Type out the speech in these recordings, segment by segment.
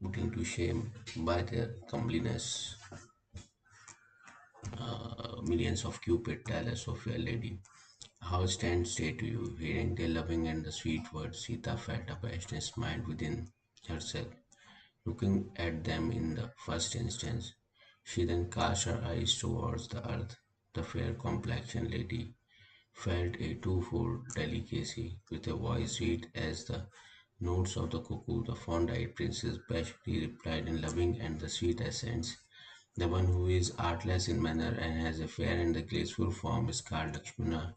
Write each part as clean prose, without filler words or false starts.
putting to shame by their comeliness. Millions of Cupid tell us of your lady. How stands stay to you, hearing their loving and the sweet words, Sita felt a passionate smile within herself. Looking at them in the first instance, she then cast her eyes towards the earth. The fair complexioned lady felt a twofold delicacy, with a voice sweet as the notes of the cuckoo. The fond-eyed princess bashfully replied in loving and the sweet accents. The one who is artless in manner and has a fair and a graceful form is called Lakshmana,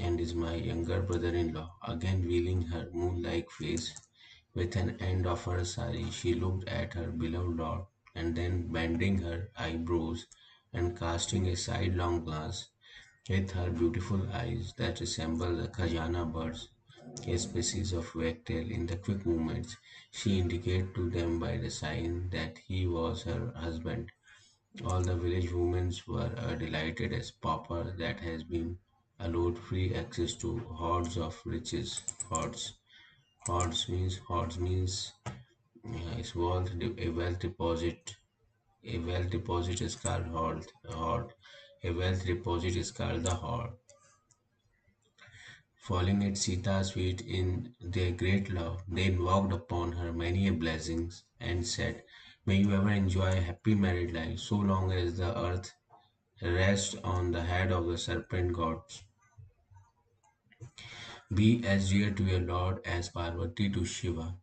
and is my younger brother-in-law. Again wheeling her moon-like face with an end of her sari, she looked at her beloved lord, and then bending her eyebrows and casting a sidelong glance with her beautiful eyes that resembled the khajana birds, a species of wagtail, in the quick movements she indicated to them by the sign that he was her husband. All the village women were delighted as pauper that has been allowed free access to hordes of riches. Hordes means is a wealth deposit. A wealth deposit is called hoard. A wealth deposit is called the hoard. Falling at Sita's feet in their great love, they invoked upon her many blessings and said, "May you ever enjoy a happy married life, so long as the earth rests on the head of the serpent gods. Be as dear to your lord as Parvati to Shiva.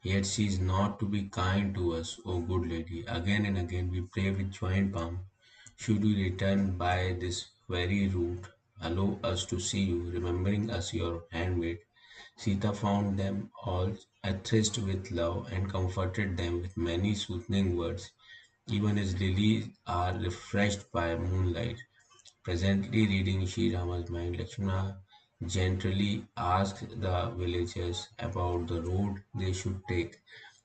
Yet she is not to be kind to us, O good lady. Again and again we pray with joined palm. Should we return by this very route, allow us to see you, remembering us your handmaid." Sita found them all athirst with love and comforted them with many soothing words, even as lilies are refreshed by moonlight. Presently reading ShriRam's mind, Lakshmana gently asked the villagers about the road they should take.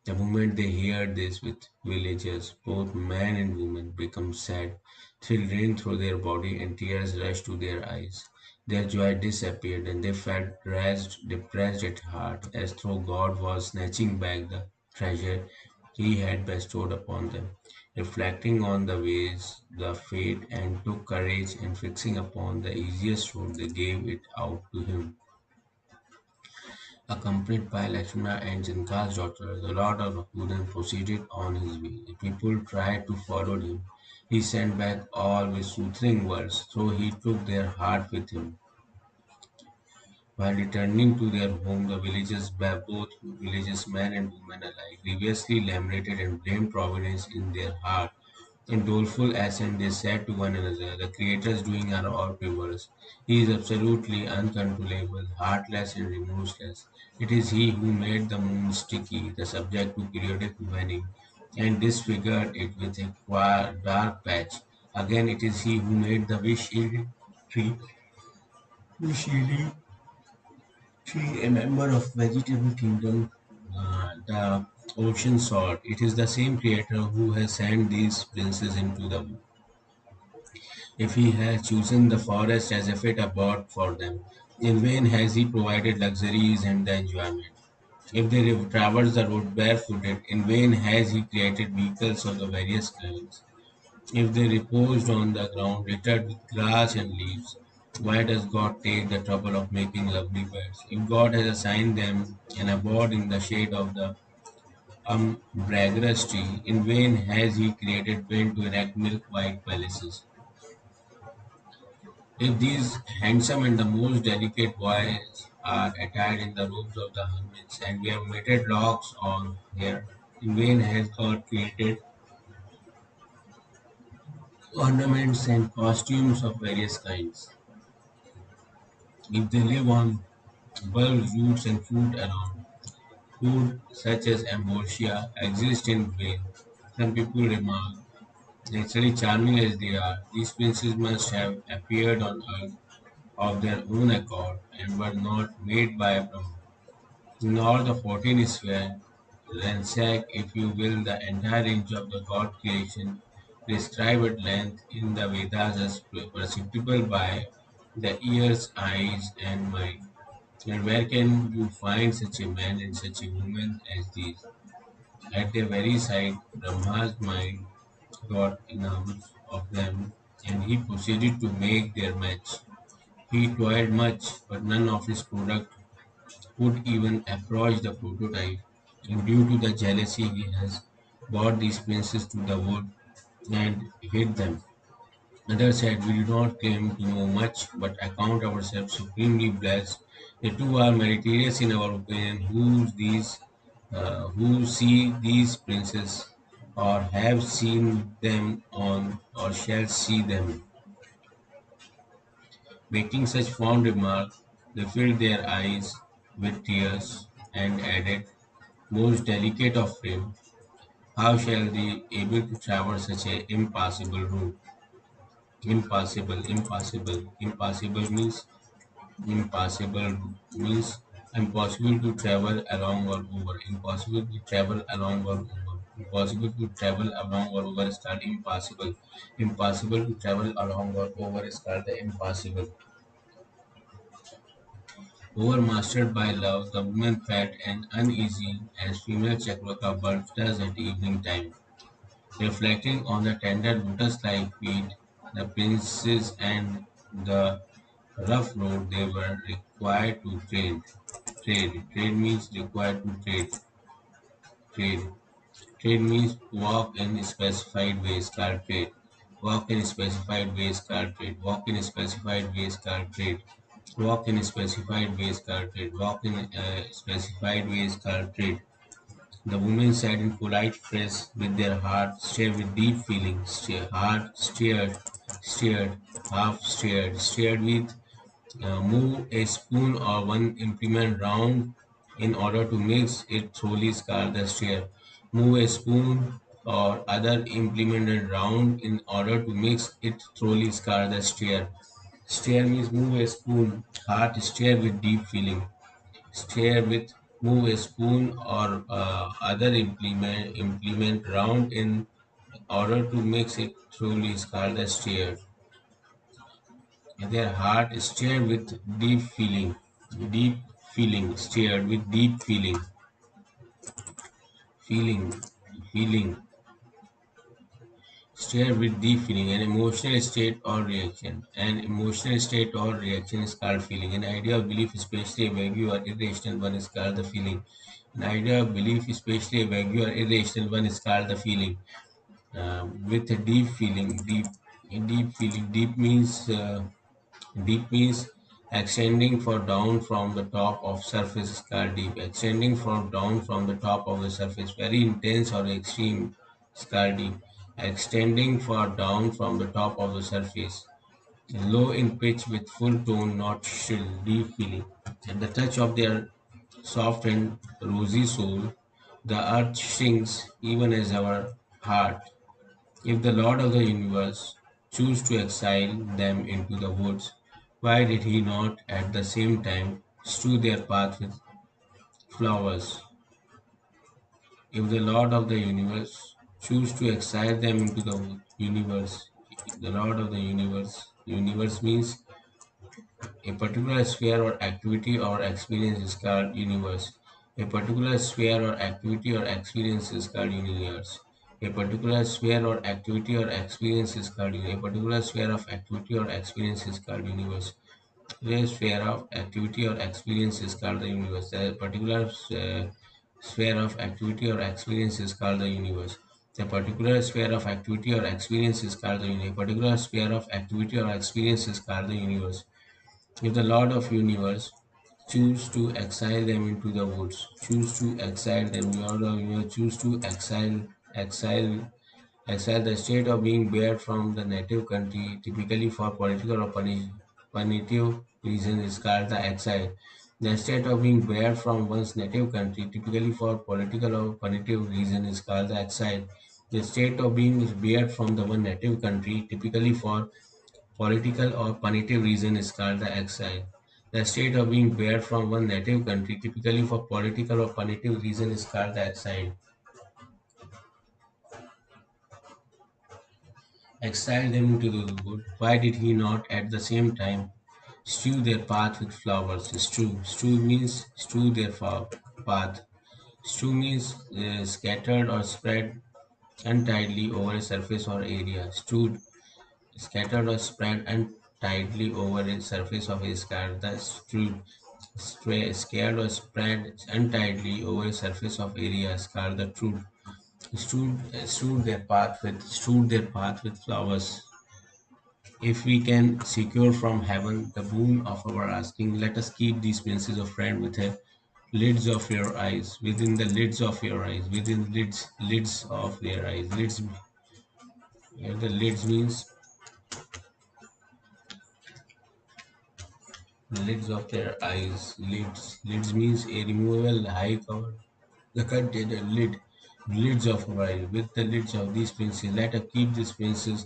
The moment they heard this, with villagers, both men and women, become sad. Thrill ran through their body and tears rushed to their eyes. Their joy disappeared and they felt depressed at heart, as though God was snatching back the treasure he had bestowed upon them. Reflecting on the ways, the fate, and took courage, and fixing upon the easiest road, they gave it out to him. Accompanied by Lakshmana and Janka's daughter, the Lord of Nakudan proceeded on his way. The people tried to follow him. He sent back all with soothing words, so he took their heart with him. While returning to their home, the villagers, both villages, men and women alike, grievously lamented and blamed Providence in their heart. In doleful accent, they said to one another, "The Creator is doing our all favors. He is absolutely uncontrollable, heartless, and remorseless. It is He who made the moon sticky, the subject to periodic waning, and disfigured it with a dark patch. Again, it is He who made the wish-yielding tree, wish-yielding tree, a member of vegetable kingdom, the ocean salt. It is the same Creator who has sent these princes into the world. If he has chosen the forest as a fit abode for them, in vain has he provided luxuries and the enjoyment. If they traverse the road barefooted, in vain has he created vehicles of the various kinds. If they reposed on the ground littered with grass and leaves, why does God take the trouble of making lovely beds? If God has assigned them an abode in the shade of the umbrageous tree, in vain has he created men to erect milk-white palaces. If these handsome and the most delicate boys are attired in the robes of the hermits, and we have matted locks on hair, in vain has God created ornaments and costumes of various kinds. If they live on bulbs, roots, and fruit around, food such as ambrosia exists in vain. Some people remark, naturally charming as they are, these princes must have appeared on earth of their own accord and were not made by Brahma. Nor the 14 sphere, ransack, if you will, the entire range of the God creation, described at length in the Vedas as perceptible by the ears, eyes, and mind. And where can you find such a man and such a woman as these? At their very sight, Brahma's mind got enamored of them, and he proceeded to make their match. He toiled much, but none of his product could even approach the prototype, and due to the jealousy he has brought these princes to the wood and hid them. Others said, "We do not claim to know much, but account ourselves supremely blessed. The two are meritorious in our opinion, who see these princes, or have seen them on, or shall see them." Making such fond remark, they filled their eyes with tears and added, "Most delicate of frame, how shall they able to traverse such a impassable route?" Impassable means impossible means impossible to travel along or over. Impossible to travel along or over. Impossible to travel along or over is called impossible. Impossible to travel along or over is called the impossible. Overmastered by love, the woman felt and uneasy as female Chakraka bulb does at evening time. Reflecting on the tender lotus-like feet, the princes and the rough road they were required to trade. Trade means required to trade. Trade means walk in specified ways called trade. Walk in specified ways called trade. Walk in specified ways called trade. Walk in specified ways called trade. Walk in specified ways called trade. The women said in polite phrase with their heart stirred with deep feeling. Heart stirred, half stirred with move a spoon or one implement round in order to mix it thoroughly scar the stir. Move a spoon or other implement round in order to mix it thoroughly scar the stir. Stir means move a spoon. Heart stir with deep feeling. Stir with move a spoon or other implement round in order to mix it thoroughly scar the stir. Their heart stirred with deep feeling, stirred with deep feeling, feeling, stirred with deep feeling, an emotional state or reaction. An emotional state or reaction is called feeling. An idea of belief, especially a vague or irrational one, is called the feeling. An idea of belief, especially a vague or irrational one, is called the feeling. With a deep feeling, deep means. Deep means extending for down from the top of surface is called deep. Extending from down from the top of the surface, very intense or extreme is called deep. Extending for down from the top of the surface. Low in pitch with full tone, not shrill, deep feeling. At the touch of their soft and rosy soul, the earth shrinks even as our heart. If the Lord of the universe chose to exile them into the woods, why did he not at the same time strew their path with flowers? If the Lord of the universe chose to exile them into the universe, the Lord of the universe means a particular sphere or activity or experience is called universe. A particular sphere or activity or experience is called universe. A particular sphere or activity or experience is called a particular sphere of activity or experience is called universe. A sphere of activity or experience is called the universe. A particular sphere of activity or experience is called the universe. A particular sphere of activity or experience is called the universe. A particular sphere of activity or experience is called the universe. If the Lord of Universe choose to exile them into the woods, choose to exile them, Lord of Universe choose to exile the state of being barred from the native country, typically for political or punitive reasons, is called the exile. The state of being barred from one's native country, typically for political or punitive reason, is called the exile. The state of being barred from the one native country, typically for political or punitive reason is called the exile. The state of being barred from one native country, typically for political or punitive reason, is called the exile. Exile them into the wood. Why did he not at the same time strew their path with flowers? Strew. Strew means strew their path. Strew means scattered or spread untidily over a surface or area. Strewed, scattered or spread untidily over a surface of a scar. The strewed, scared or spread untidily over a surface of area. Scar the truth. Strewed their path with flowers. If we can secure from heaven the boon of our asking, let us keep these princes of friend within lids of your eyes, within the lids of your eyes, within lids of their eyes. Lids, here the lids means lids of their eyes. Lids means a removable high cover. The container lids of our eyes. With the lids of these princes, let us keep these princes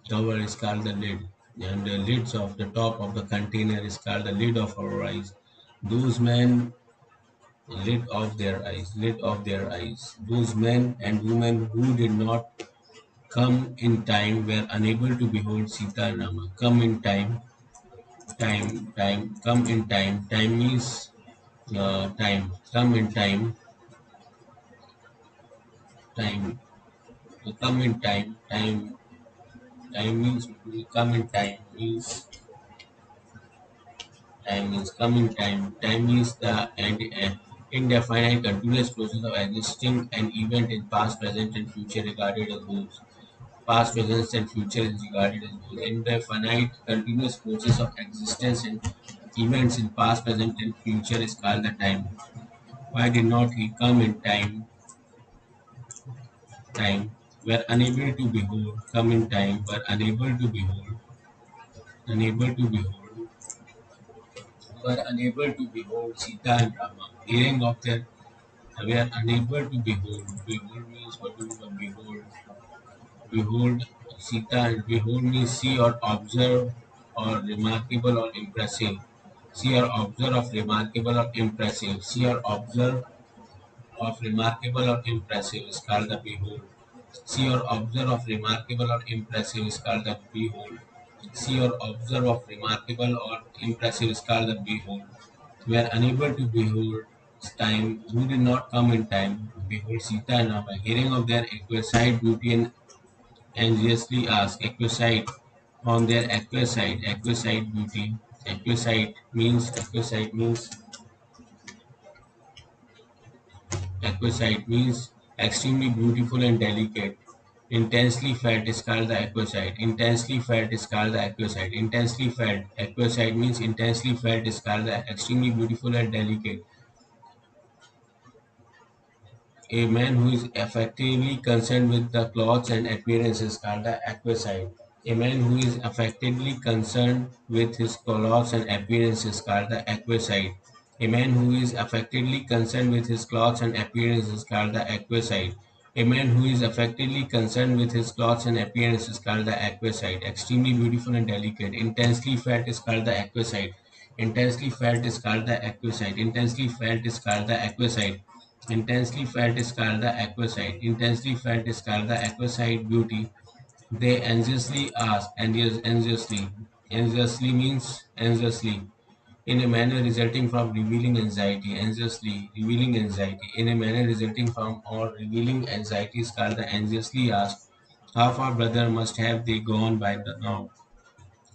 cover is called the lid, and the lids of the top of the container is called the lid of our eyes. Those men lid of their eyes. Those men and women who did not come in time were unable to behold Sita and Rama. Come in time, come in time. Time means time. Come in time, time. Come in time, time means come in time means time means coming time. Time is the indefinite continuous process of existing an event in past, present, and future regarded as wholes. Past, present, and future is regarded as whole. Indefinite continuous process of existence and events in past, present, and future is called the time. Why did not he come in time? Time. Were unable to behold. Come in time. Were unable to behold. Unable to behold. Were unable to behold Sita and Rama. Hearing of their we are unable to behold. Behold means what do you mean by behold? Behold Sita and behold means see or observe or remarkable or impressive. See or observe of remarkable or impressive. See or observe of remarkable or impressive is called the behold. See or observe of remarkable or impressive is called the behold. See or observe of remarkable or impressive is called the behold. We are unable to behold time, who did not come in time. Behold Sita and Rama, hearing of their exquisite beauty and anxiously ask, exquisite, on their exquisite beauty. Exquisite means exquisite means extremely beautiful and delicate. Intensely felt is called the exquisite. Intensely felt is called the exquisite. Intensely felt. Exquisite means intensely felt is called the extremely beautiful and delicate. A man who is affectively concerned with the clothes and appearance is called the exquisite. A man who is affectedly concerned with his clothes and appearance is called the exquisite. A man who is affectedly concerned with his clothes and appearance is called the exquisite. A man who is affectedly concerned with his clothes and appearance is called the exquisite. Extremely beautiful and delicate. Intensely felt is called the exquisite. Intensely felt is called the exquisite. Intensely felt is called the exquisite. Intensely felt is called the exquisite. Intensely felt is called the exquisite beauty. They anxiously ask, anxiously means anxiously, in a manner resulting from revealing anxiety, anxiously, revealing anxiety, in a manner resulting from or revealing anxiety is called the anxiously ask. How far, brother, must have they gone by the now?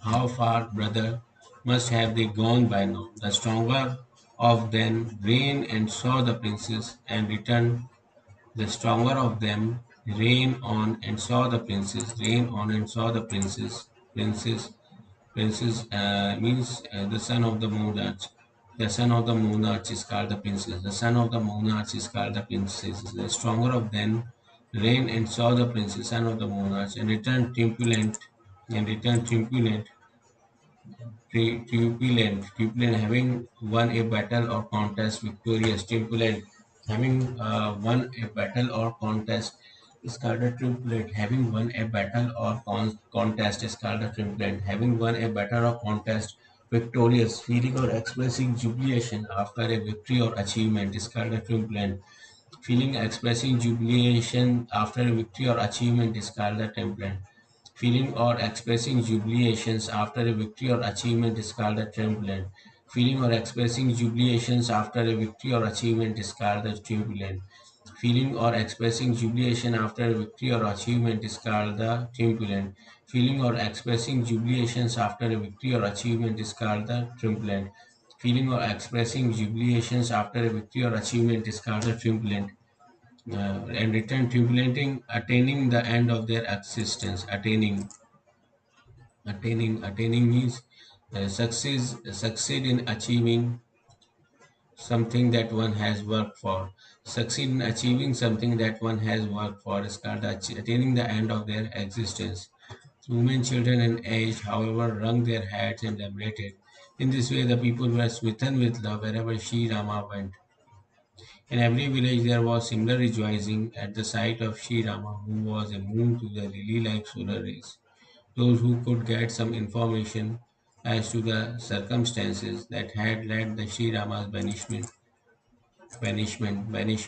How far, brother, must have they gone by now? The stronger of them ran and saw the princess and returned. The stronger of them ran on and saw the princess, ran on and saw the princess. Princess means the son of the monarch. The son of the monarch is called the princess. The son of the monarch is called the princess. The stronger of them ran and saw the princess, son of the monarch, and returned triumphant, turbulent, having won a battle or contest, victorious, turbulent, having won a battle or contest is called a turbulent, having won a battle or contest is called a turbulent, having won a battle or contest, victorious, feeling or expressing jubilation after a victory or achievement is called a turbulent, feeling expressing jubilation after a victory or achievement is called a turbulent. Feeling or expressing jubilations after a victory or achievement is called a turbulent. Feeling or expressing jubilations after a victory or achievement is called the turbulent. Feeling or expressing jubilation after a victory or achievement is called the turbulent. Feeling or expressing jubilations after a victory or achievement is called the turbulent. Feeling or expressing jubilations after a victory or achievement is called the turbulent. And return turbulenting, attaining the end of their existence. Attaining means succeed in achieving something that one has worked for. Succeed in achieving something that one has worked for is called attaining the end of their existence. Women, children, and aged, however, wrung their hats and celebrated. In this way, the people were smitten with love wherever Sri Rama went. In every village, there was similar rejoicing at the sight of Sri Rama, who was a moon to the lily like solar rays. Those who could get some information as to the circumstances that had led the Sri Rama's banishment. Banishment means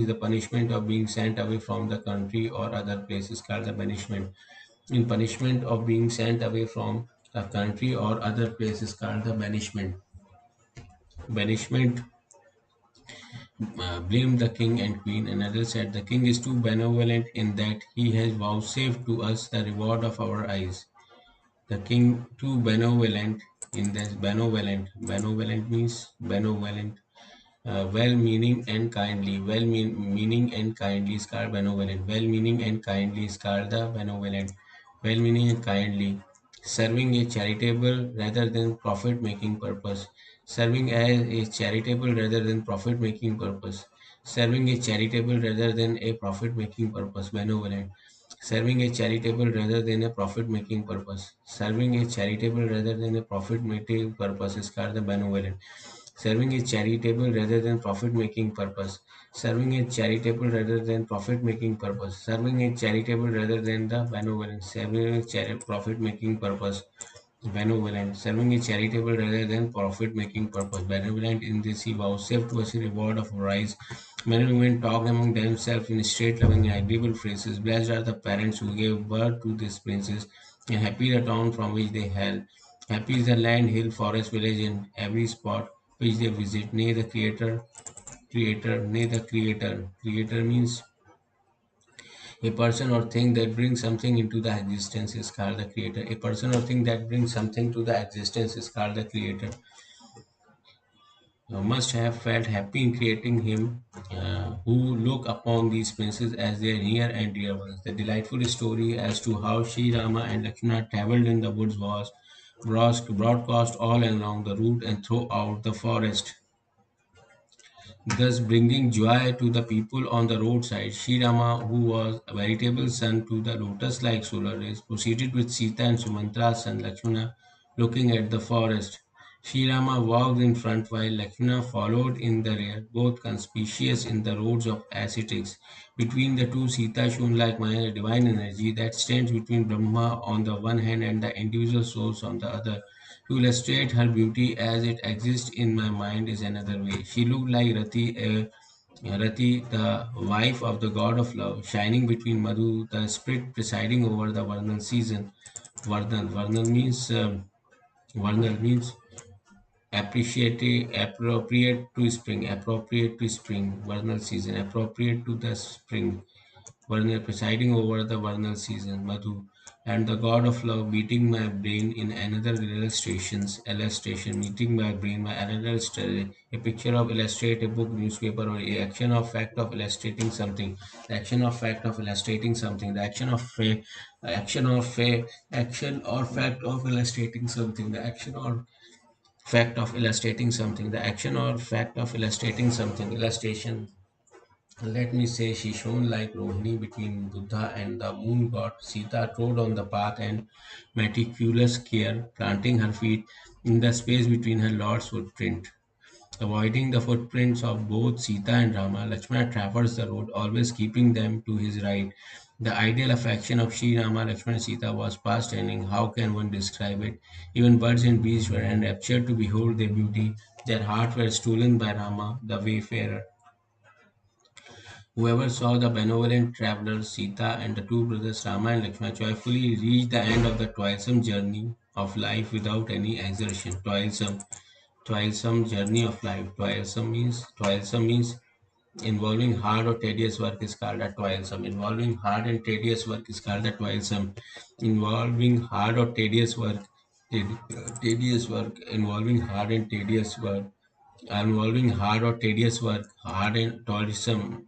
the punishment of being sent away from the country or other places called the banishment. In punishment of being sent away from the country or other places called the banishment. Banishment blamed the king and queen. Another said the king is too benevolent in that he has vouchsafed to us the reward of our eyes. The king too benevolent in this benevolent means benevolent, well-meaning and kindly. Well-meaning and kindly is called benevolent. Well-meaning and kindly is called the benevolent. Well-meaning and kindly. Serving a charitable rather than profit-making purpose. Serving as a charitable rather than profit-making purpose. Serving a charitable rather than a profit-making purpose. Benevolent. Serving a charitable rather than a profit-making purpose. Serving a charitable rather than a profit-making purpose is called the benevolent. Serving is charitable rather than profit-making purpose. Serving is charitable rather than profit-making purpose. Serving is charitable rather than the benevolent. Serving is profit-making purpose. Benevolent. Serving is charitable rather than profit-making purpose. Benevolent in this he vouchsafed to us a reward of rise. Many women talked among themselves in straight, loving, and agreeable phrases. Blessed are the parents who gave birth to these princes, and happy the town from which they hail. Happy is the land, hill, forest, village, and every spot which they visit. Nay, the creator. Creator means a person or thing that brings something into the existence is called the creator. A person or thing that brings something to the existence is called the creator. Must have felt happy in creating him who look upon these princes as their near and dear ones. The delightful story as to how Sri Rama and Lakshmana traveled in the woods was broadcast all along the route and throughout the forest, thus bringing joy to the people on the roadside. Sri Rama, who was a veritable son to the lotus-like solar rays, proceeded with Sita and Sumantra's son Lakshmana, looking at the forest. Sri Rama walked in front while Lakshmana followed in the rear, both conspicuous in the roads of ascetics. Between the two, Sita shone like a divine energy that stands between Brahma on the one hand and the individual souls on the other. To illustrate her beauty as it exists in my mind is another way. She looked like Rati, the wife of the god of love, shining between Madhu, the spirit presiding over the vernal season. Vernal means appropriate to spring, vernal season, appropriate to the spring. Vernal presiding over the vernal season, Madhu, and the god of love beating my brain in another illustration, meeting my brain by another story, a picture of illustrate a book, newspaper, or a action of fact of illustrating something, the action of fact of illustrating something, the action or fact of illustrating something, the action or fact of illustrating something, the action or fact of illustrating something, illustration. Let me say she shone like Rohini between Buddha and the moon god. Sita trod on the path and meticulous care, planting her feet in the space between her lord's footprint. Avoiding the footprints of both Sita and Rama, Lakshmana traversed the road, always keeping them to his right. The ideal affection of Sri Rama, Lakshmana, and Sita was past ending. How can one describe it? Even birds and beasts were enraptured to behold their beauty. Their hearts were stolen by Rama, the wayfarer. Whoever saw the benevolent travelers, Sita and the two brothers Rama and Lakshmana joyfully reach the end of the toilsome journey of life without any exertion. Toilsome journey of life. Toilsome means involving hard or tedious work is called a toilsome. Involving hard and tedious work is called a toilsome. Involving hard or tedious work, tedious work, involving hard and tedious work, involving hard or tedious work, hard and toilsome.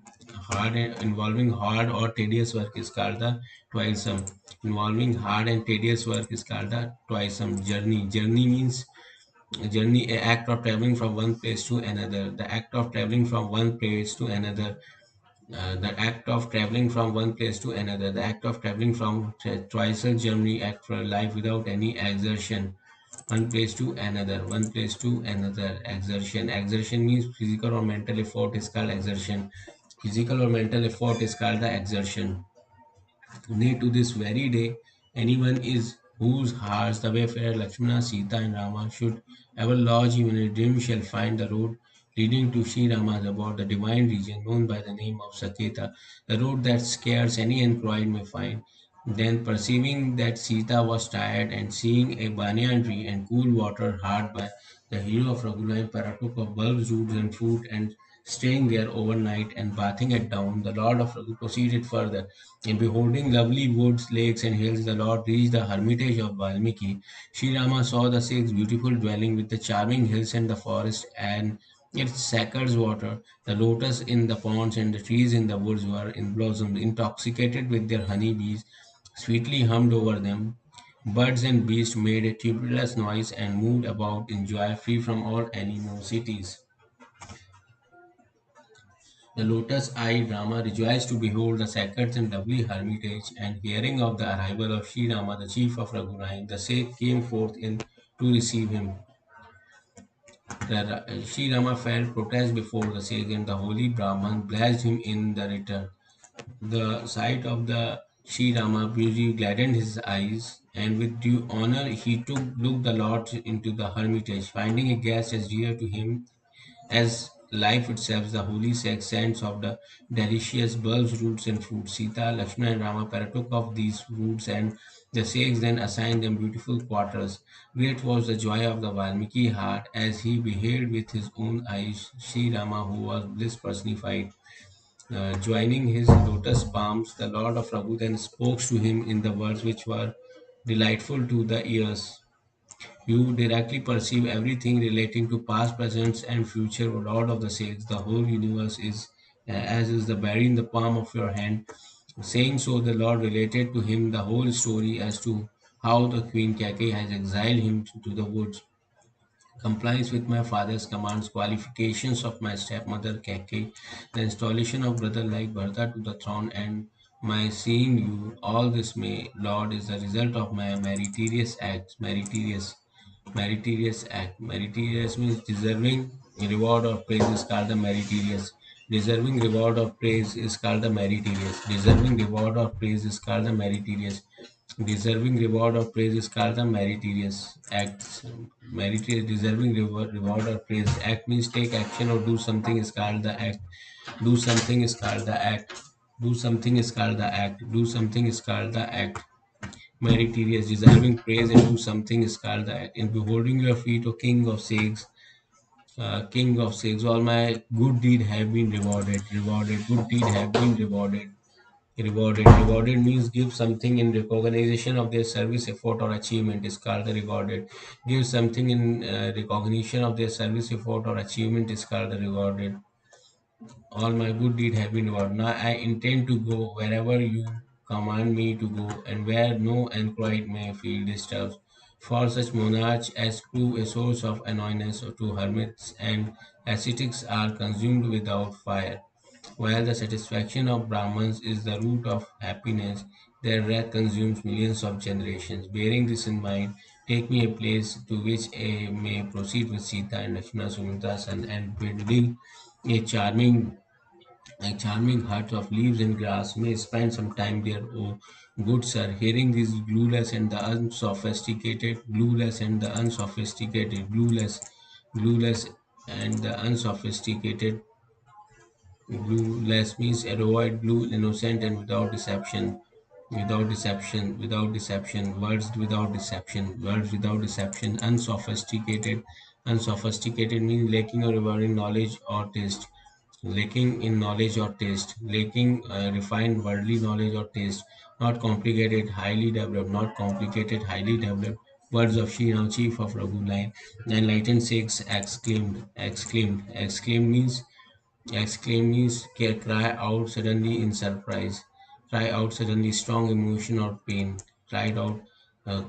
Involving hard or tedious work is called the toilsome. Involving hard and tedious work is called the toilsome journey. Journey means journey, a act of traveling from one place to another. The act of traveling from one place to another. The act of traveling from one place to another. The act of traveling from tricycle journey act for life without any exertion. One place to another. One place to another. Exertion. Exertion means physical or mental effort is called exertion. Physical or mental effort is called the exertion. Nay, to this very day, anyone is whose hearts the wayfarer Lakshmana, Sita, and Rama should ever lodge even in a dream shall find the road leading to Sri Rama's abode, the divine region known by the name of Saketa, the road that scarce any android may find. Then, perceiving that Sita was tired and seeing a banyan tree and cool water hard by, the hero of Raghunath partook of bulbs, roots, and fruit, and staying there overnight and bathing at dawn, the Lord of Raghu proceeded further. In beholding lovely woods, lakes, and hills, the Lord reached the hermitage of Valmiki. Sri Rama saw the six beautiful dwelling with the charming hills and the forest and its sacred water. The lotus in the ponds and the trees in the woods were in blossom, intoxicated with their honey bees, sweetly hummed over them. Birds and beasts made a tumultuous noise and moved about in joy, free from all animosities. The lotus-eyed Rama rejoiced to behold the sacred and lovely hermitage, and hearing of the arrival of Sri Rama, the chief of Raghunath, the sage came forth in to receive him. Sri Rama felt protest before the sage, and the holy Brahman blessed him in the return. The sight of the Sri Rama beauty gladdened his eyes, and with due honor he looked the Lord into the hermitage, finding a guest as dear to him as life itself. The holy scents of the delicious bulbs, roots, and fruits. Sita, Lakshmana, and Rama partook of these fruits, and the sages then assigned them beautiful quarters. Great was the joy of the Valmiki heart as he beheld with his own eyes Sri Rama, who was bliss personified. Joining his lotus palms, the Lord of Raghu then spoke to him in the words which were delightful to the ears. You directly perceive everything relating to past, present, and future, O Lord of the Saints. The whole universe is as is the berry in the palm of your hand. Saying so, the Lord related to him the whole story as to how the Queen Kake has exiled him to the woods. Compliance with my father's commands, qualifications of my stepmother Keke, the installation of brother like Bharata to the throne, and my seeing you, all this, may Lord, is the result of my meritorious acts. Meritorious act. Meritorious means deserving reward or praise is called the meritorious. Deserving reward or praise is called the meritorious. Deserving reward or praise is called the meritorious. Deserving reward or praise is called the meritorious acts. Meritorious, deserving reward or praise. Act means take action or do something is called the act. Do something is called the act. Do something is called the act. Do something is called the act. Meritorious, deserving praise and do something is called the act. In beholding your feet, O King of Sages, King of Sages, all my good deed have been rewarded. Rewarded, good deed have been rewarded. Rewarded means give something in recognition of their service, effort, or achievement is called the rewarded. Give something in recognition of their service, effort, or achievement is called the rewarded. All my good deed have been rewarded. Now I intend to go wherever you command me to go, and where no anchorite may feel disturbed. For such monarchs as prove a source of annoyance to hermits and ascetics are consumed without fire. While the satisfaction of Brahmins is the root of happiness, their wrath consumes millions of generations. Bearing this in mind, take me a place to which I may proceed with Sita and Lakshmana Sumitra's son, and building a charming hut of leaves and grass, may spend some time there, O good sir. Hearing these glueless and the unsophisticated. Blueless means avoid blue, innocent, and without deception. without deception, words without deception, unsophisticated means lacking or rewarding knowledge or taste, lacking in knowledge or taste, lacking refined worldly knowledge or taste, not complicated, highly developed, not complicated, highly developed. Words of Shriram, chief of Raghu line, enlightened six, exclaimed means exclaim means cry out suddenly in surprise, cry out suddenly strong emotion or pain, cried out,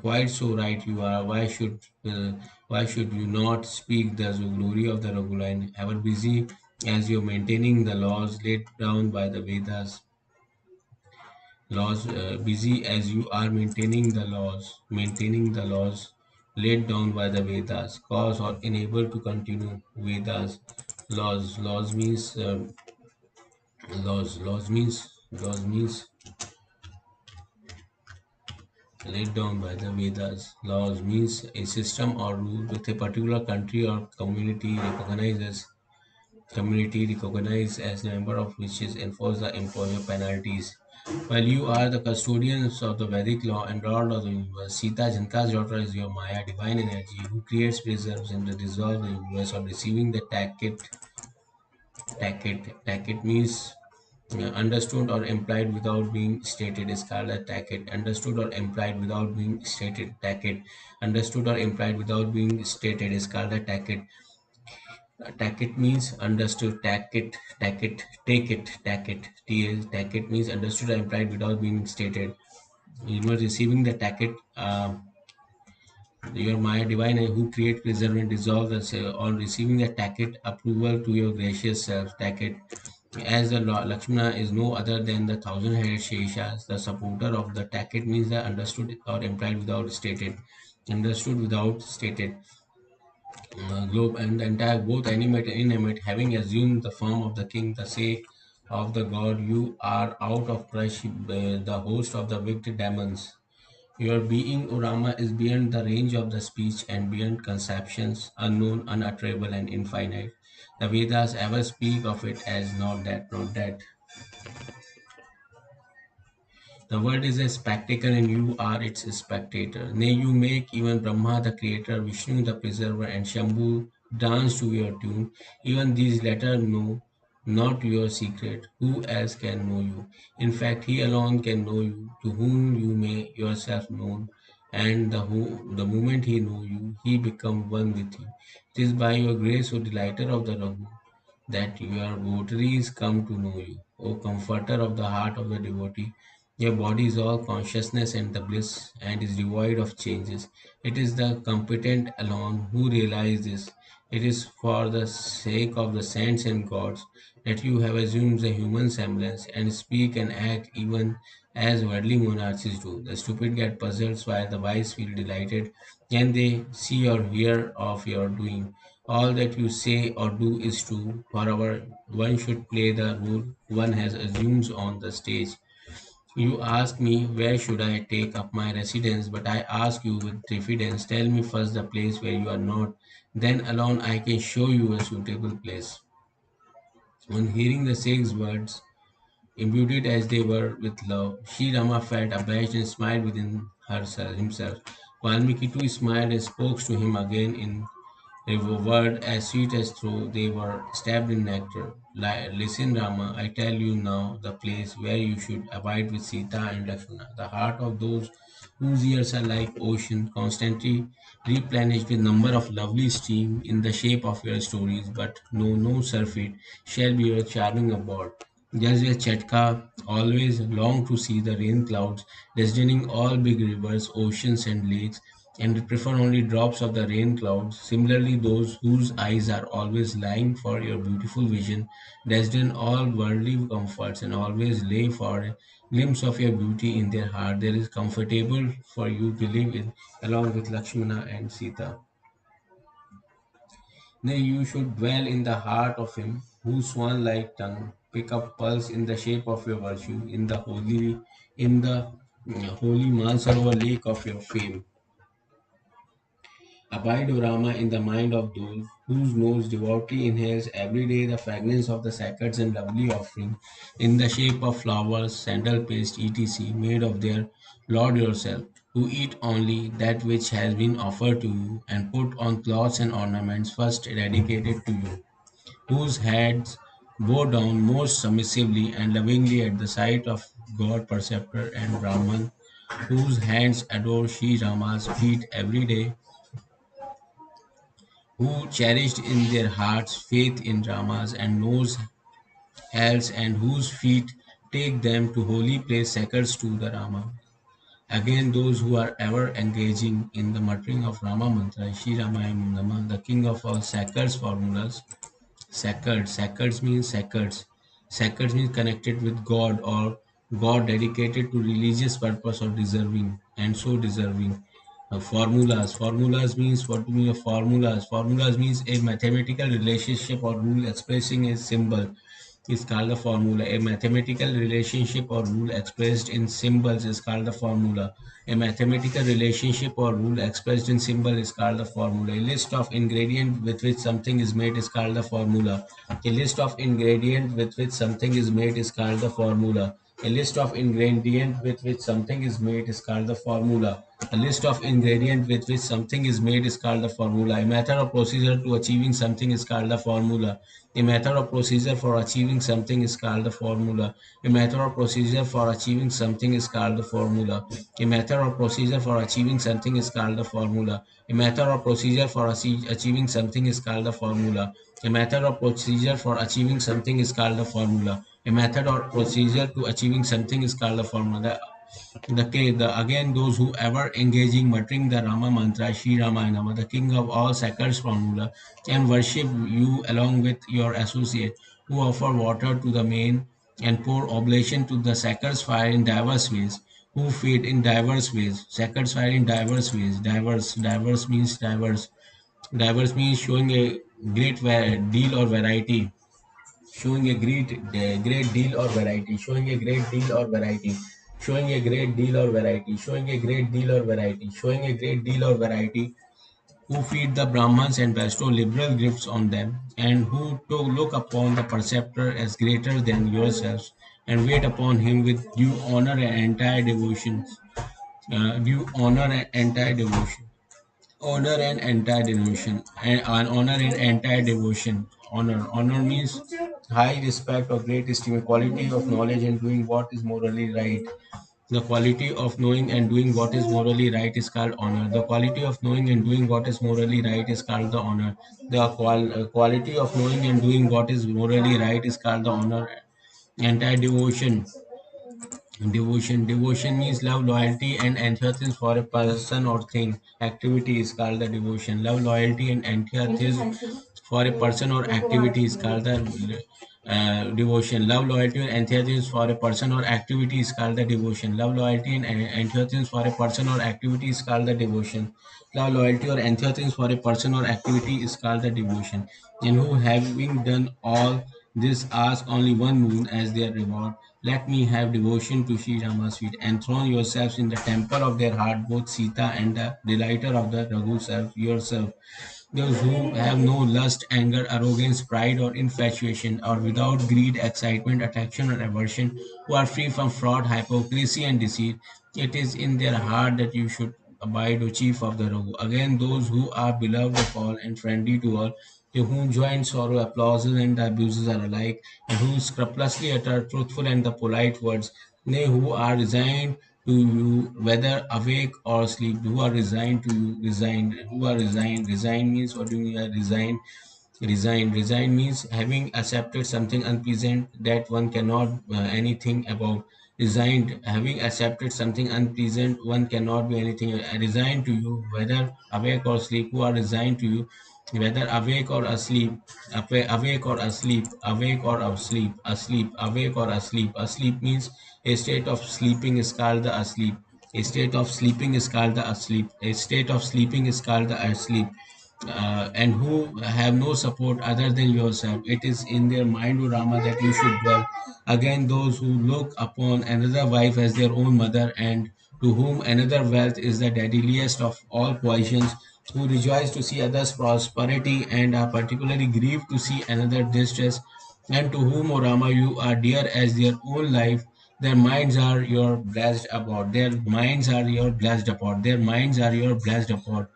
quite so right you are. Why should you not speak the glory of the Raghuline, ever busy as you're maintaining the laws laid down by the Vedas, busy as you are maintaining the laws laid down by the Vedas, cause or enable to continue Vedas. Laws means laws means laid down by the Vedas. Laws means a system or rule with a particular country or community recognized as member of which is enforce the imposed penalties. While you are the custodians of the Vedic law and Lord of the universe, Sita Janka's daughter is your Maya, divine energy, who creates, preserves, and dissolves the universe on receiving the tacket means understood or implied without being stated is called a tacket. Understood or implied without being stated. Tacket. Understood or implied without being stated is called a tacket. Tacket means understood. Tacket. Tacket means understood or implied without being stated. You are receiving the tacket. Your Maya divine who create, preserve, and dissolve on receiving the tacket approval to your gracious self. Tacket. As the Lakshmana is no other than the thousand-headed Sheshas, the supporter of the tacket means the understood or implied without stated. Understood without stated. Globe and the entire, both animate and inanimate, having assumed the form of the king, the sake of the god, you are out of crush the host of the wicked demons. Your being, Urama, is beyond the range of the speech and beyond conceptions, unknown, unutterable, and infinite. The Vedas ever speak of it as not that, not that. The world is a spectacle and you are its spectator. Nay, you make even Brahma the creator, Vishnu the preserver, and Shambhu dance to your tune. Even these latter know not your secret. Who else can know you? In fact, he alone can know you, to whom you may yourself known. And the moment he know you, he become one with you. It is by your grace, O delighter of the Raghu, that your votaries come to know you. O comforter of the heart of the devotee, your body is all consciousness and the bliss and is devoid of changes. It is the competent alone who realize this. It is for the sake of the saints and gods that you have assumed the human semblance and speak and act even as worldly monarchs do. The stupid get puzzled while the wise feel delighted when they see or hear of your doing. All that you say or do is true. However, one should play the role one has assumed on the stage. You ask me where should I take up my residence, but I ask you with diffidence, tell me first the place where you are not. Then alone I can show you a suitable place. On hearing the six words, imbued as they were with love, Sri Rama felt abashed and smiled within himself. Valmiki too smiled and spoke to him again in a word as sweet as though they were stabbed in nectar. Listen, Rama, I tell you now the place where you should abide with Sita and Lakshmana. The heart of those whose ears are like ocean, constantly replenished with number of lovely streams in the shape of your stories, but no surfeit shall be your charming abode. Just as Chetka always longed to see the rain clouds, disdaining all big rivers, oceans, and lakes, and prefer only drops of the rain clouds. Similarly, those whose eyes are always lying for your beautiful vision, disdain all worldly comforts, and always lay for a glimpse of your beauty in their heart. There is comfortable for you to live in, along with Lakshmana and Sita. Nay, you should dwell in the heart of him whose swan-like tongue pick up pulse in the shape of your virtue, in the holy Mansarovar lake of your fame. Abide, O Rama, in the mind of those whose nose devoutly inhales every day the fragrance of the sacred and lovely offering in the shape of flowers, sandal paste, etc., made of their Lord yourself, who eat only that which has been offered to you, and put on cloths and ornaments first dedicated to you, whose heads bow down most submissively and lovingly at the sight of God, Preceptor, and Brahman, whose hands adore Sri Rama's feet every day, who cherished in their hearts faith in Rama's and knows else, and whose feet take them to holy place sacred to the Rama. Again, those who are ever engaging in the muttering of Rama mantra, Shri Ramayam Nama, the king of all sacred formulas. Sacred means sacred. Sacred means connected with God, or God dedicated to religious purpose or deserving, and so deserving. Formulas means, what do you mean of formulas? Formulas means a mathematical relationship or rule expressing a symbol is called the formula. A mathematical relationship or rule expressed in symbols is called the formula. A mathematical relationship or rule expressed in symbol is called the formula. A list of ingredients with which something is made is called the formula. A list of ingredients with which something is made is called the formula. A list of ingredients with which something is made is called the formula. A list of ingredients with which something is made is called the formula. A method or procedure to achieving something is called the formula. A method or procedure for achieving something is called the formula. A method or procedure for achieving something is called the formula. A method or procedure for achieving something is called the formula. A method or procedure for achieving something is called the formula. A method or procedure for achieving something is called the formula. A method or procedure to achieving something is called the formula. Again, those who ever engaging muttering the Rama mantra, Shri Ramayana, the king of all sacred formula, and worship you along with your associate, who offer water to the main and pour oblation to the sacred fire in diverse ways, who feed in diverse ways, sacred fire in diverse ways, diverse means diverse, diverse means showing a great deal or variety, showing a great deal or variety, showing a great deal or variety, showing a great deal or variety, showing a great deal or variety, showing a great deal or variety, who feed the Brahmans and bestow liberal gifts on them, and who to look upon the preceptor as greater than yourselves, and wait upon him with due honor and entire devotion, due honor and entire devotion. Honor and entire devotion, and honor and entire devotion. Honor means high respect or great esteem, quality of knowledge and doing what is morally right. The quality of knowing and doing what is morally right is called honor. The quality of knowing and doing what is morally right is called the honor. The quality of knowing and doing what is morally right is called the honor. Entire devotion. Devotion means love, loyalty, and enthusiasm for a person or thing. Activity is called the devotion. Love, loyalty, and enthusiasm for a person or activity is called the devotion. Love, loyalty, and enthusiasm for a person or activity is called the devotion. Love, loyalty, and enthusiasm for a person or activity is called the devotion. Love, loyalty, or enthusiasm for a person or activity is called the devotion. And who, having done all this, ask only one moon as their reward. Let me have devotion to Sri Rama's feet. Enthrone yourselves in the temple of their heart, both Sita and the delighter of the Raghu self, yourself. Those who have no lust, anger, arrogance, pride, or infatuation, or without greed, excitement, attraction, or aversion, who are free from fraud, hypocrisy, and deceit, it is in their heart that you should abide, O chief of the Raghu. Again, those who are beloved of all and friendly to all, to whom joy and sorrow, applauses and abuses are alike, and who scrupulously utter truthful and the polite words, nay, who are resigned to you, whether awake or asleep, who are resigned to you, resigned, who are resigned. Resigned means, what do you mean? Resigned. Resign means having accepted something unpleasant that one cannot anything about. Resigned, having accepted something unpleasant, one cannot be anything. Resigned to you, whether awake or asleep, who are resigned to you, whether awake or asleep, awake or asleep, awake or asleep, asleep, awake or asleep. Asleep means a state of sleeping is called the asleep. A state of sleeping is called the asleep. A state of sleeping is called the asleep. And who have no support other than yourself. It is in their mind, O Rama, that you should dwell. Again, those who look upon another wife as their own mother, and to whom another wealth is the deadliest of all poisons, who rejoice to see others' prosperity and are particularly grieved to see another distress, and to whom, O Rama, you are dear as their own life. Their minds are your blessed upon. Their minds are your blessed upon. Their minds are your blessed upon.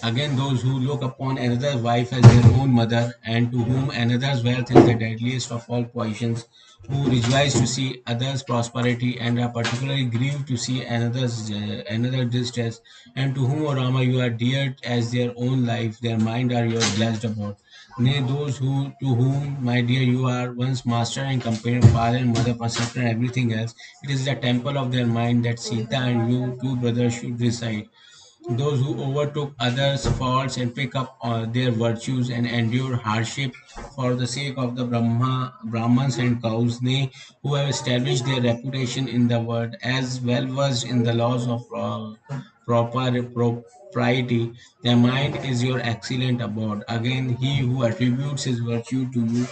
Again, those who look upon another's wife as their own mother, and to whom another's wealth is the deadliest of all poisons, who rejoice to see others' prosperity and are particularly grieved to see another distress, and to whom, O Rama, you are dear as their own life, their mind are your blessed about. Nay, those who to whom, my dear, you are once master and companion, father and mother, protector, and everything else, it is the temple of their mind that Sita and you, two brothers, should reside. Those who overtook others' faults and pick up their virtues and endure hardship for the sake of the Brahmans and cows, nay, who have established their reputation in the world as well versed in the laws of proper propriety, their mind is your excellent abode. Again, he who attributes his virtue to you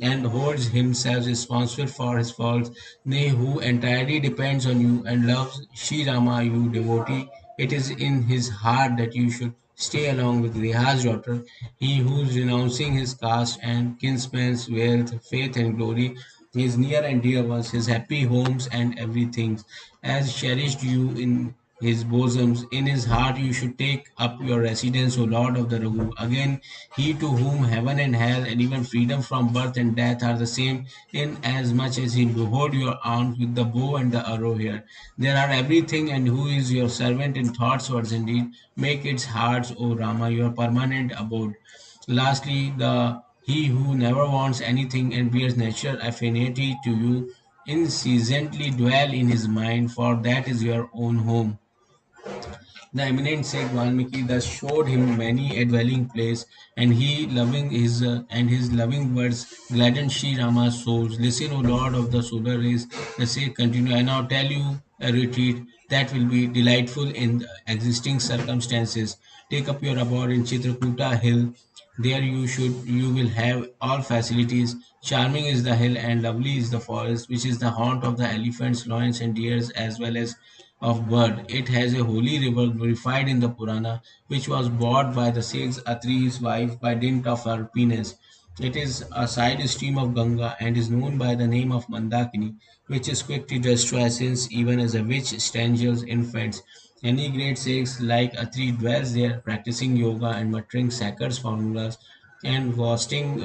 and holds himself responsible for his faults, nay, who entirely depends on you and loves Sri Rama, you devotee, it is in his heart that you should stay along with Reha's daughter, he who is renouncing his caste and kinsman's wealth, faith, and glory, his near and dear ones, his happy homes and everything, as cherished you in his bosoms. In his heart you should take up your residence, O Lord of the Raghu. Again, he to whom heaven and hell and even freedom from birth and death are the same, in as much as he behold your arms with the bow and the arrow here. There are everything, and who is your servant in thoughts, words, and deed. Make its hearts, O Rama, your permanent abode. Lastly, the he who never wants anything and bears natural affinity to you, incessantly dwell in his mind, for that is your own home. The eminent Sikh Valmiki thus showed him many a dwelling place, and he loving his and his loving words gladdened Sri Rama's souls. Listen, O Lord of the solar rays, the Sikh continued. I now tell you a retreat that will be delightful in the existing circumstances. Take up your abode in Chitrakuta hill. There you will have all facilities. Charming is the hill and lovely is the forest, which is the haunt of the elephants, lions, and deers, as well as of bird. It has a holy river glorified in the Purana, which was bought by the Sikhs Atri's wife by dint of her penis. It is a side stream of Ganga and is known by the name of Mandakini, which is quick to destroy sins even as a witch strangles infants. Any great Sikhs like Atri dwells there, practicing yoga and muttering Sakar's formulas and vesting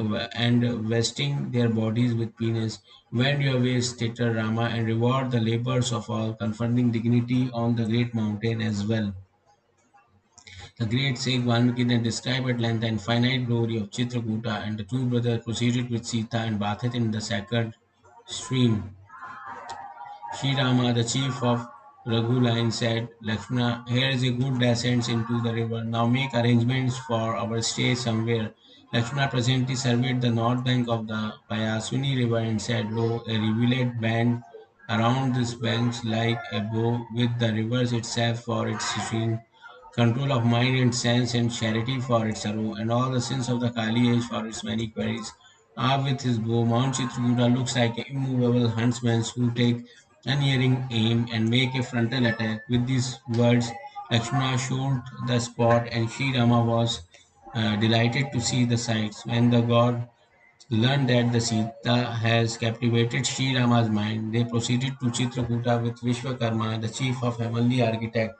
their bodies with penis. Wend your ways, Tita Rama, and reward the labors of all, conferring dignity on the great mountain as well. The great Sikh Valmiki then described at length the infinite glory of Chitrakuta, and the two brothers proceeded with Sita and bathed in the sacred stream. Shrirama, the chief of Raghuline, said, Lakshmana, here is a good descent into the river. Now make arrangements for our stay somewhere. Lakshmana presently surveyed the north bank of the Payasuni river and said, Lo, a rivulet band around this bank like a bow, with the rivers itself for its stream, control of mind and sense, and charity for its arrow, and all the sins of the Kali age for its many queries. Ah, with his bow, Mount Chitrakuta looks like an immovable huntsman who take unerring aim and make a frontal attack. With these words, Lakshmana showed the spot, and Sri Rama was delighted to see the sights. When the god learned that the Sita has captivated Sri Rama's mind, they proceeded to Chitrakuta with Vishwakarma, the chief of heavenly architect.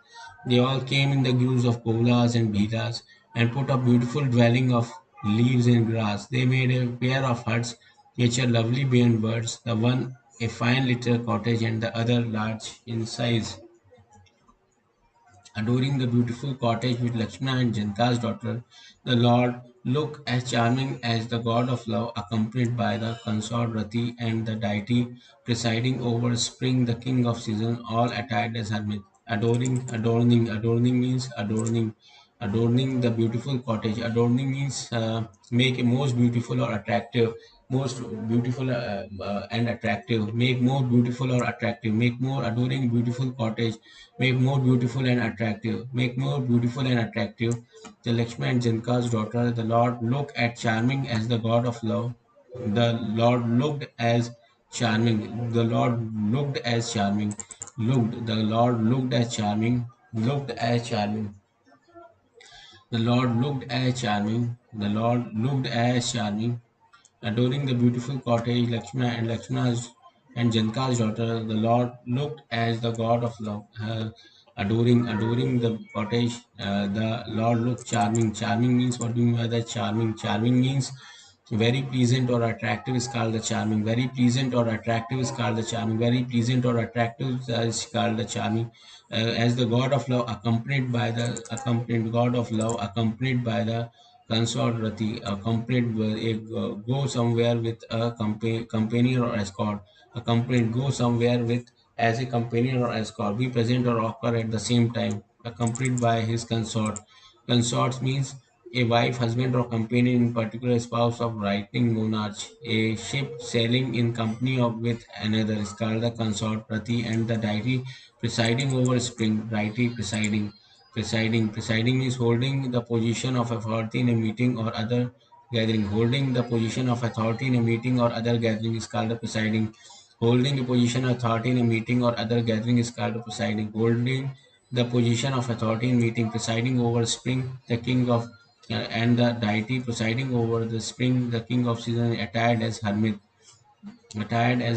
They all came in the guise of Kolas and Bhiras and put up beautiful dwelling of leaves and grass. They made a pair of huts, which are lovely beyond words, the one a fine little cottage and the other large in size. Adoring the beautiful cottage with Lakshmana and Janta's daughter, the Lord looked as charming as the god of love, accompanied by the consort Rati and the deity presiding over spring, the king of season, all attired as hermit. Adorning means adorning the beautiful cottage. Adorning means make a most beautiful or attractive, most beautiful and attractive. Make more beautiful or attractive. Make more adoring beautiful cottage. Make more beautiful and attractive. Make more beautiful and attractive. The Lakshmi and Janka's daughter, the Lord looked at charming as the god of love. The Lord looked as charming. The Lord looked as charming. The Lord looked as charming looked as charming. The Lord looked as charming. The Lord looked as charming. Adoring the beautiful cottage, Lakshmana and Lakshmana's and Janka's daughter, the Lord looked as the god of love. Adoring the cottage, the Lord looked charming. Charming means, what do you mean by that? Charming. Charming means very pleasant or attractive is called the charming. Very pleasant or attractive is called the charming. Very pleasant or attractive is called the charming. As the god of love, accompanied god of love, accompanied by the consort Rati, accompanied with a go somewhere with a companion or escort. Accompanied go somewhere with as a companion or escort. Be present or occur at the same time. Accompanied by his consort. Consorts means a wife, husband, or companion, in particular spouse of writing monarch. A ship sailing in company of with another is called the consort Prati, and the deity presiding over spring, deity presiding. Presiding means holding the position of authority in a meeting or other gathering. Holding the position of authority in a meeting or other gathering is called the presiding. Holding a position of authority in a meeting or other gathering is called the presiding. Holding the position of authority in meeting, presiding over spring, the king of and the deity presiding over the spring, the king of season, attired as hermit, attired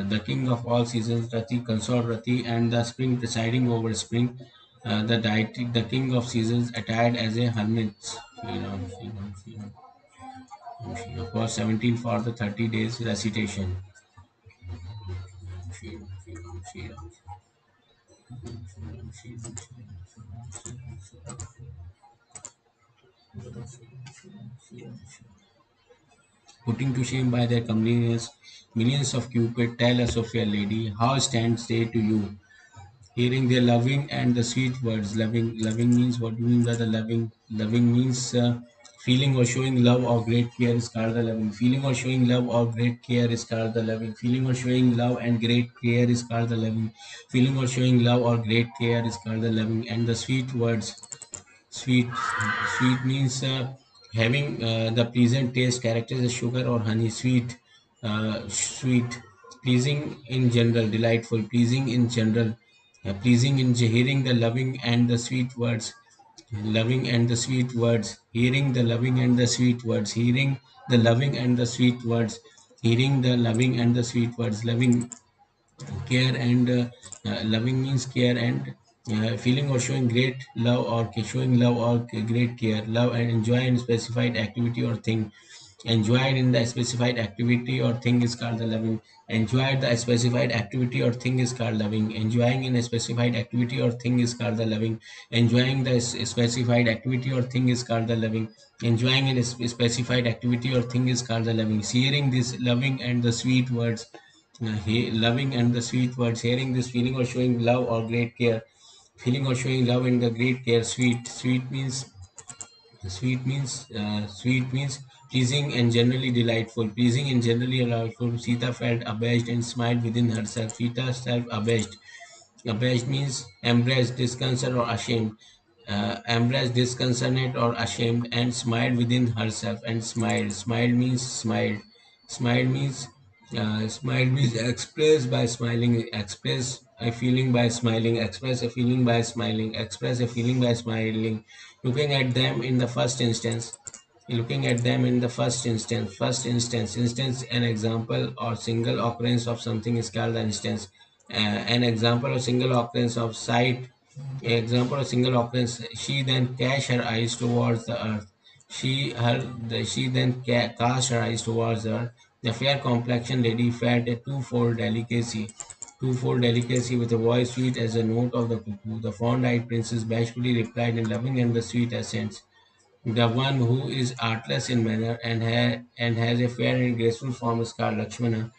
the king of all seasons, Rati, consort Rati, and the spring presiding over spring, the deity, the king of seasons, attired as a hermit. For 17 for the 30 days recitation. Shriram, Shriram, Shriram, Shriram, Shriram, putting to shame by their comeliness, millions of Cupid tell us of your lady, how stands they to you? Hearing their loving and the sweet words. Loving means, what do you mean by the loving? Loving means feeling or showing love or great care is called the loving. Feeling or showing love or great care is called the loving. Feeling or showing love and great care is called the loving. Feeling or showing love or great care is called the loving. And the sweet words. Sweet means having the pleasant taste, characters as sugar or honey. Sweet. Pleasing in general, delightful. Pleasing in general, pleasing in hearing the loving and the sweet words. Loving and the sweet words. Hearing the loving and the sweet words. Hearing the loving and the sweet words. Hearing the loving and the sweet words. Care and loving means care and feeling or showing great love or showing love or great care, love and enjoy in specified activity or thing. Enjoyed in the specified activity or thing is called the loving. Enjoyed the specified activity or thing is called loving. Enjoying in a specified activity or thing is called the loving. Enjoying the specified activity or thing is called the loving. Enjoying in a specified activity or thing is called the loving. Hearing this loving and the sweet words, loving and the sweet words, hearing this feeling or showing love or great care, feeling or showing love and the great care. Sweet means pleasing and generally delightful. Pleasing and generally delightful. Sita felt abashed and smiled within herself. Sita self abashed. Abashed means embarrassed, disconcerted, or ashamed. Embarrassed, disconcerted, or ashamed, and smiled within herself. And smiled. Smiled means smiled. Smiled means express by smiling. Express a feeling by smiling. Express a feeling by smiling. Express a feeling by smiling. Looking at them in the first instance. Looking at them in the instance, an example or single occurrence of something is called an instance. An example or single occurrence of sight, example of single occurrence. She then cast her eyes towards the earth. She then cast her eyes towards the earth. The fair complexion lady felt a twofold delicacy with a voice sweet as the note of the cuckoo. The fond-eyed princess bashfully replied in loving and the sweet accents. The one who is artless in manner and has a fair and graceful form is called Lakshmana,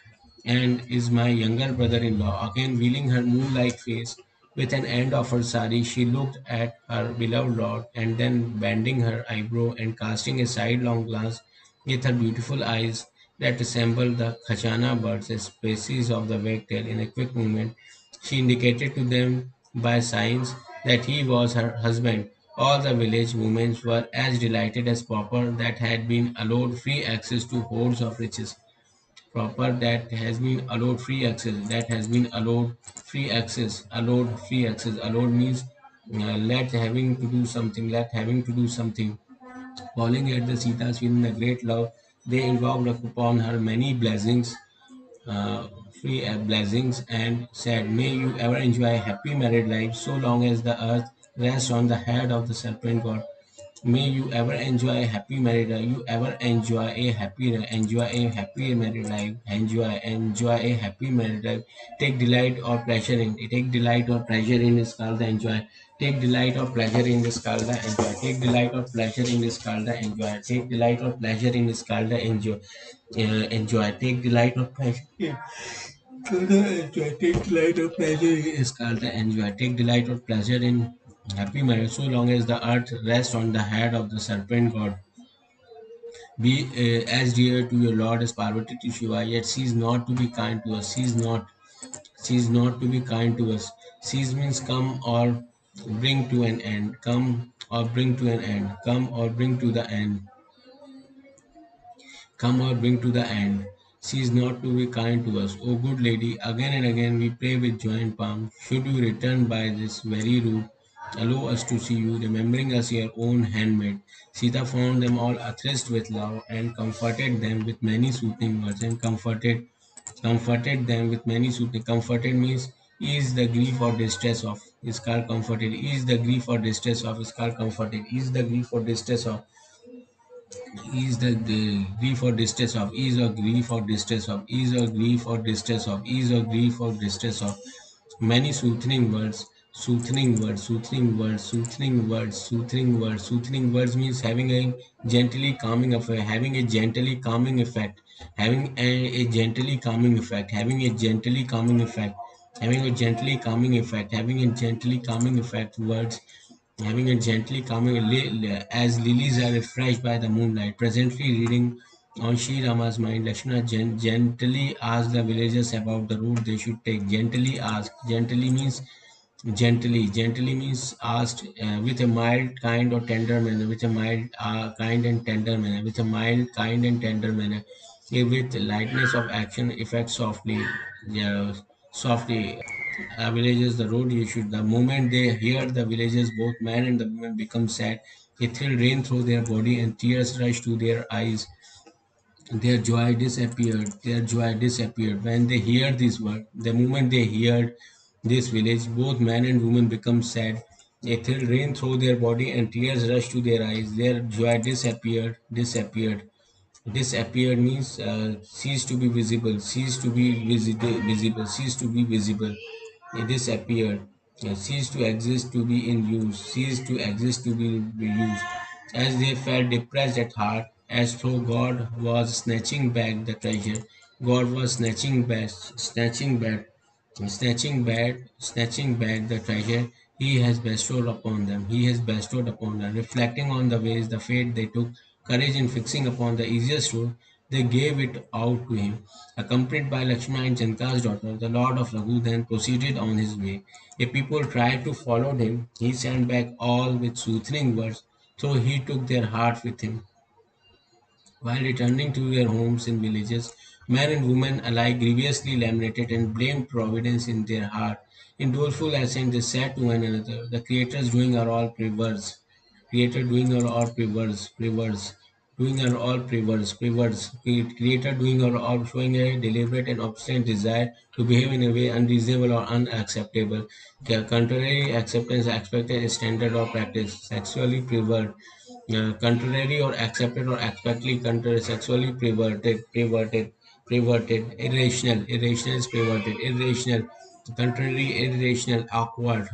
and is my younger brother-in-law. Again, wheeling her moon-like face with an end of her sari, she looked at her beloved lord, and then bending her eyebrow and casting a sidelong glance with her beautiful eyes that resembled the khachana birds, a species of the wagtail, in a quick movement, she indicated to them by signs that he was her husband. All the village women were as delighted as pauper that had been allowed free access to hoards of riches. proper, that has been allowed free access, that has been allowed free access, allowed free access. Allowed means let having to do something, let having to do something. Falling at the Sita's feet in a great love, they invoked upon her many blessings, uh, free blessings, and said, "May you ever enjoy a happy married life, so long as the earth rests on the head of the serpent god. May you ever enjoy a happy married life. You ever enjoy a happy married life. Enjoy a happy married life. Take delight or pleasure in. Take delight or pleasure in is called the enjoy. Take delight or pleasure in is called the enjoy. Take delight or pleasure in is called the enjoy. Take delight or pleasure in is called the enjoy. Enjoy. Take delight or pleasure. Enjoy. Take delight or pleasure is called the enjoy. Take delight or pleasure in happy marriage, so long as the earth rests on the head of the serpent god. Be as dear to your Lord as Parvati to Shiva, yet cease not to be kind to us. Cease not to be kind to us. Cease means come or bring to an end. Come or bring to an end. Come or bring to the end. Come or bring to the end. Cease not to be kind to us. O good lady, again and again we pray with joined palm. Should you return by this very route, allow us to see you, remembering us your own handmaid. Sita found them all athirst with love and comforted them with many soothing words, and comforted them with many soothing. Comforted means ease the grief or distress of, is called comforted. Ease the grief or distress of, is called comforted. Ease the grief or distress of, ease the grief or distress of, ease or grief or distress of, ease or grief or distress of, ease or grief or distress of. Many soothing words, soothing words, soothing words, soothing words, soothing words. Soothing words means having a gently calming effect, having a gently calming effect, having a gently calming effect, having a gently calming effect, having a gently calming effect, having a gently calming effect. Words having a gently calming as lilies are refreshed by the moonlight. Presently reading on Sri Rama's mind, Lakshmana gently asked the villagers about the route they should take. Gently asked. Gently means gently. Gently means asked with a mild, kind or tender manner. With a mild, kind and tender manner. With a mild, kind and tender manner. With lightness of action, effect softly. Yeah, softly. Villagers the road you should. The moment they hear the villagers, both man and the woman become sad. A thrill ran through their body and tears rushed to their eyes. Their joy disappeared. Their joy disappeared. When they heard this word, the moment they heard this village, both man and woman become sad. A thrill ran through their body and tears rushed to their eyes. Their joy disappeared. Disappeared. Disappeared means cease to be visible. Cease to be visible. Cease to be visible. It disappeared, ceased to exist to be in use, ceased to exist to be used, as they felt depressed at heart, as though God was snatching back the treasure. God was snatching back the treasure he has bestowed upon them. He has bestowed upon them. Reflecting on the ways, the fate they took, courage in fixing upon the easiest road, they gave it out to him. Accompanied by Lakshmana and Janka's daughter, the Lord of Raghu then proceeded on his way. A people tried to follow him. He sent back all with soothing words, so he took their heart with him. While returning to their homes in villages, men and women alike grievously lamented and blamed Providence in their heart. In doleful accent, they said to one another, "The Creator's doing are all perverse. Creator doing are all perverse. Doing are all perverse. Creator doing are all showing a deliberate and obstinate desire to behave in a way unreasonable or unacceptable. Contrary acceptance expected standard or practice. Sexually pervert contrary or accepted or expectly contrary, sexually perverted, irrational is perverted, irrational, contrary, irrational, awkward,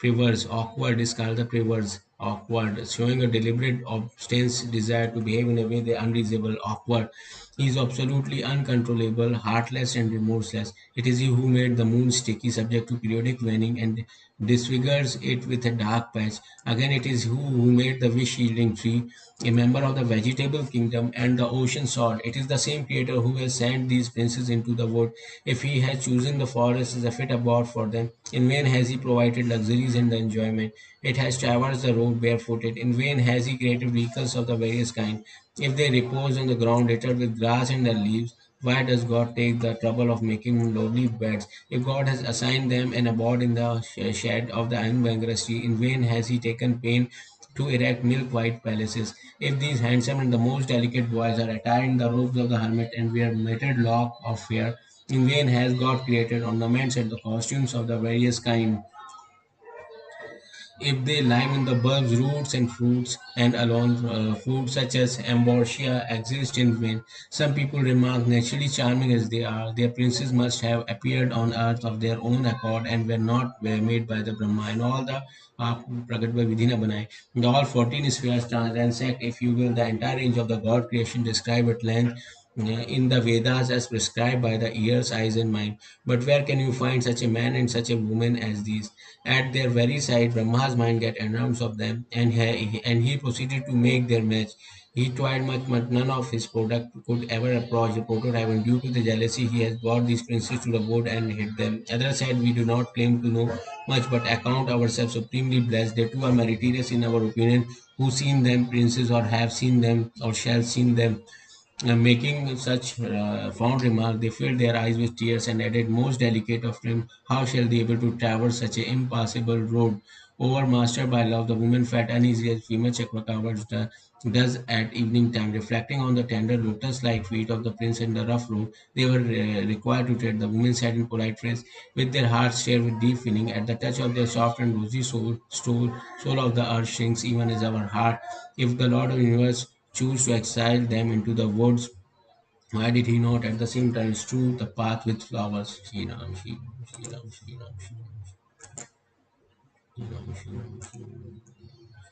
perverse, awkward is called the perverse, awkward, showing a deliberate, obstinate desire to behave in a way they unreasonable, awkward. He is absolutely uncontrollable, heartless, and remorseless. It is he who made the moon sticky, subject to periodic waning, and disfigures it with a dark patch. Again, it is who made the wish-yielding tree, a member of the vegetable kingdom, and the ocean sword. It is the same creator who has sent these princes into the wood. If he has chosen the forest as a fit abode for them, in vain has he provided luxuries and enjoyment. It has traversed the road barefooted. In vain has he created vehicles of the various kind. If they repose on the ground littered with grass and the leaves, Why does God take the trouble of making lovely beds? If God has assigned them an abode in the shed of the unbankruptcy, in vain has He taken pain to erect milk-white palaces. If these handsome and the most delicate boys are attired in the robes of the hermit and wear matted lock of hair, in vain has God created ornaments and the costumes of the various kind. If they live in the bulbs, roots, and fruits, and alone foods such as ambrosia exist in vain. Some people remark, naturally charming as they are, their princes must have appeared on earth of their own accord and were made by the Brahma. And all the प्रकट by विधि न बनाए. The all 14 spheres transect, if you will, the entire range of the God creation described at length in the Vedas as prescribed by the ears, eyes, and mind. But where can you find such a man and such a woman as these? At their very sight, Brahma's mind get alarms of them, and he proceeded to make their match. He tried much, but none of his product could ever approach the prototype, and due to the jealousy, he has brought these princes to the board and hid them. Others said, we do not claim to know much, but account ourselves supremely blessed. They too are meritorious in our opinion, who seen them princes, or have seen them, or shall seen them. Making such fond remark, they filled their eyes with tears and added, most delicate of them, how shall they able to traverse such an impassable road? Overmastered by love, the woman felt uneasy as female Chakrakavarts does at evening time. Reflecting on the tender lotus-like feet of the prince and the rough road they were required to tread, the woman said in polite phrase, with their hearts shared with deep feeling, at the touch of their soft and rosy soul of the earth shrinks even as our heart. If the Lord of the universe choose to exile them into the woods, why did he not at the same time strew the path with flowers? Shri Ram, Shri Ram, Shri Ram, Shri Ram, Shri Ram, Shri Ram, Shri Ram, Shri Ram.